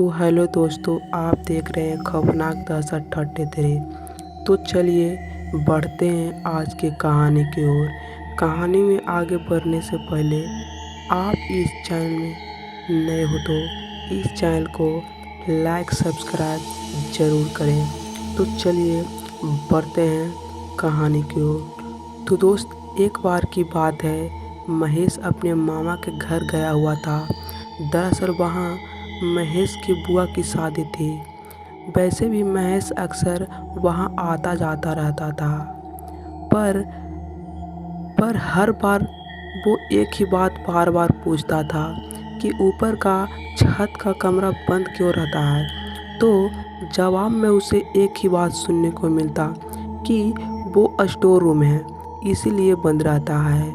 तो हेलो दोस्तों, आप देख रहे हैं खौफनाक दहशत 33। तो चलिए बढ़ते हैं आज के कहानी की ओर। कहानी में आगे बढ़ने से पहले आप इस चैनल में नए हो तो इस चैनल को लाइक सब्सक्राइब ज़रूर करें। तो चलिए बढ़ते हैं कहानी की ओर। तो दोस्त, एक बार की बात है, महेश अपने मामा के घर गया हुआ था। दरअसल वहाँ महेश की बुआ की शादी थी। वैसे भी महेश अक्सर वहाँ आता जाता रहता था, पर हर बार वो एक ही बात बार बार पूछता था कि ऊपर का छत का कमरा बंद क्यों रहता है। तो जवाब में उसे एक ही बात सुनने को मिलता कि वो स्टोर रूम है, इसीलिए बंद रहता है।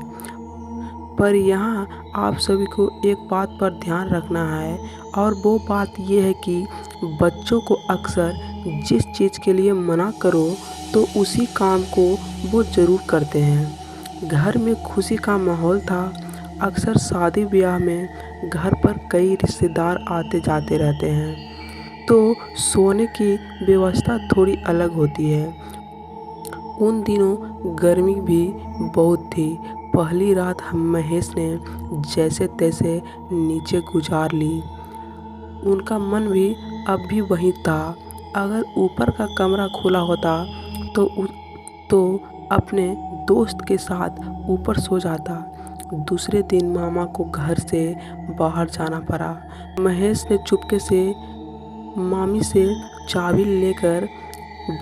पर यहाँ आप सभी को एक बात पर ध्यान रखना है, और वो बात यह है कि बच्चों को अक्सर जिस चीज़ के लिए मना करो तो उसी काम को वो ज़रूर करते हैं। घर में खुशी का माहौल था। अक्सर शादी ब्याह में घर पर कई रिश्तेदार आते जाते रहते हैं, तो सोने की व्यवस्था थोड़ी अलग होती है। उन दिनों गर्मी भी बहुत थी। पहली रात महेश ने जैसे तैसे नीचे गुजार ली। उनका मन भी अब भी वहीं था। अगर ऊपर का कमरा खुला होता तो अपने दोस्त के साथ ऊपर सो जाता। दूसरे दिन मामा को घर से बाहर जाना पड़ा। महेश ने चुपके से मामी से चाबी लेकर,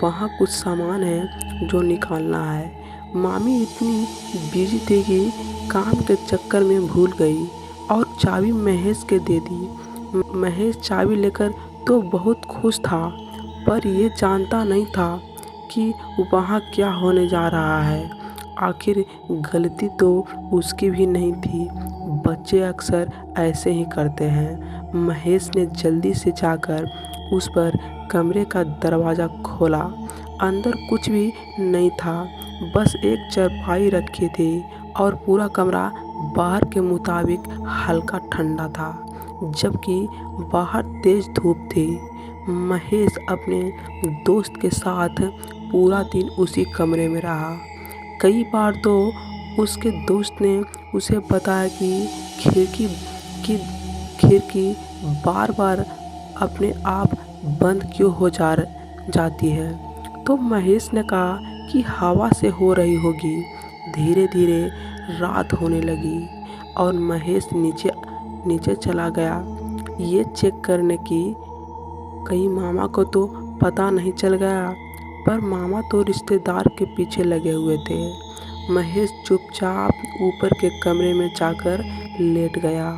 वहाँ कुछ सामान है जो निकालना है। मामी इतनी बिजी थी कि काम के चक्कर में भूल गई और चाबी महेश के दे दी। महेश चाबी लेकर तो बहुत खुश था, पर ये जानता नहीं था कि वहाँ क्या होने जा रहा है। आखिर गलती तो उसकी भी नहीं थी। बच्चे अक्सर ऐसे ही करते हैं। महेश ने जल्दी से जाकर उस पर कमरे का दरवाज़ा खोला। अंदर कुछ भी नहीं था, बस एक चारपाई रखी थी और पूरा कमरा बाहर के मुताबिक हल्का ठंडा था, जबकि बाहर तेज धूप थी। महेश अपने दोस्त के साथ पूरा दिन उसी कमरे में रहा। कई बार तो उसके दोस्त ने उसे बताया कि खिड़की बार बार अपने आप बंद क्यों हो जाती है। तो महेश ने कहा कि हवा से हो रही होगी। धीरे धीरे रात होने लगी और महेश नीचे चला गया ये चेक करने की कहीं मामा को तो पता नहीं चल गया। पर मामा तो रिश्तेदार के पीछे लगे हुए थे। महेश चुपचाप ऊपर के कमरे में जाकर लेट गया,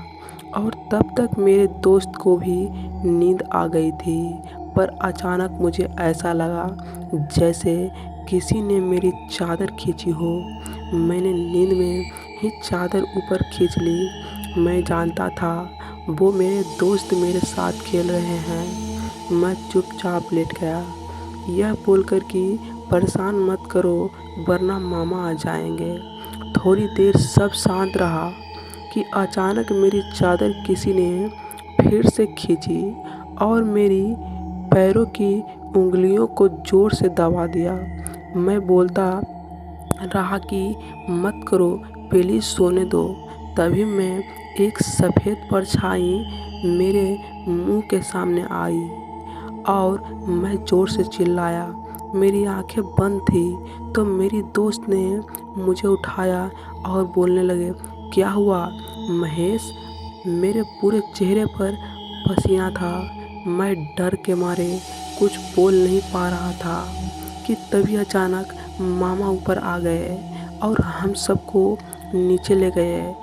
और तब तक मेरे दोस्त को भी नींद आ गई थी। पर अचानक मुझे ऐसा लगा जैसे किसी ने मेरी चादर खींची हो। मैंने नींद में ही चादर ऊपर खींच ली। मैं जानता था वो मेरे दोस्त मेरे साथ खेल रहे हैं। मैं चुपचाप लेट गया, यह बोलकर कि परेशान मत करो वरना मामा आ जाएंगे। थोड़ी देर सब शांत रहा कि अचानक मेरी चादर किसी ने फिर से खींची और मेरी पैरों की उंगलियों को जोर से दबा दिया। मैं बोलता रहा कि मत करो, प्लीज़ सोने दो। तभी मैं एक सफ़ेद परछाई मेरे मुंह के सामने आई और मैं ज़ोर से चिल्लाया। मेरी आंखें बंद थी तो मेरी दोस्त ने मुझे उठाया और बोलने लगे, क्या हुआ महेश? मेरे पूरे चेहरे पर पसीना था। मैं डर के मारे कुछ बोल नहीं पा रहा था कि तभी अचानक मामा ऊपर आ गए और हम सबको नीचे ले गए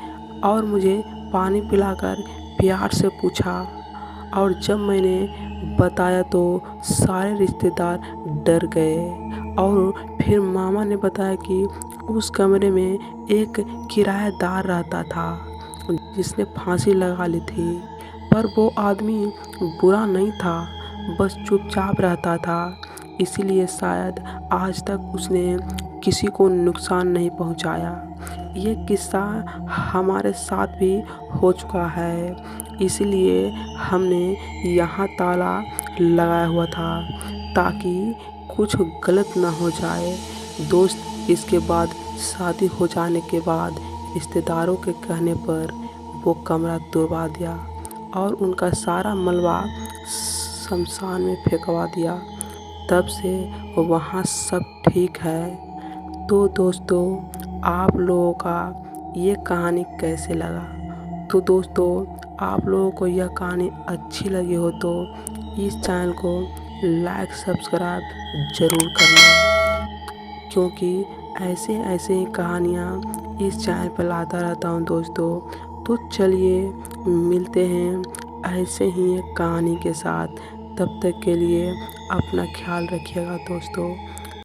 और मुझे पानी पिलाकर प्यार से पूछा। और जब मैंने बताया तो सारे रिश्तेदार डर गए। और फिर मामा ने बताया कि उस कमरे में एक किराएदार रहता था जिसने फांसी लगा ली थी। पर वो आदमी बुरा नहीं था, बस चुपचाप रहता था, इसीलिए शायद आज तक उसने किसी को नुकसान नहीं पहुंचाया। ये किस्सा हमारे साथ भी हो चुका है, इसलिए हमने यहाँ ताला लगाया हुआ था ताकि कुछ गलत ना हो जाए। दोस्त इसके बाद शादी हो जाने के बाद रिश्तेदारों के कहने पर वो कमरा तुड़वा दिया और उनका सारा मलबा शमशान में फेंकवा दिया। तब से वहाँ सब ठीक है। तो दोस्तों, आप लोगों का ये कहानी कैसे लगा? तो दोस्तों, आप लोगों को यह कहानी अच्छी लगी हो तो इस चैनल को लाइक सब्सक्राइब ज़रूर करना, क्योंकि ऐसे ऐसे ही कहानियाँ इस चैनल पर लाता रहता हूँ दोस्तों। तो चलिए मिलते हैं ऐसे ही एक कहानी के साथ। तब तक के लिए अपना ख्याल रखिएगा दोस्तों।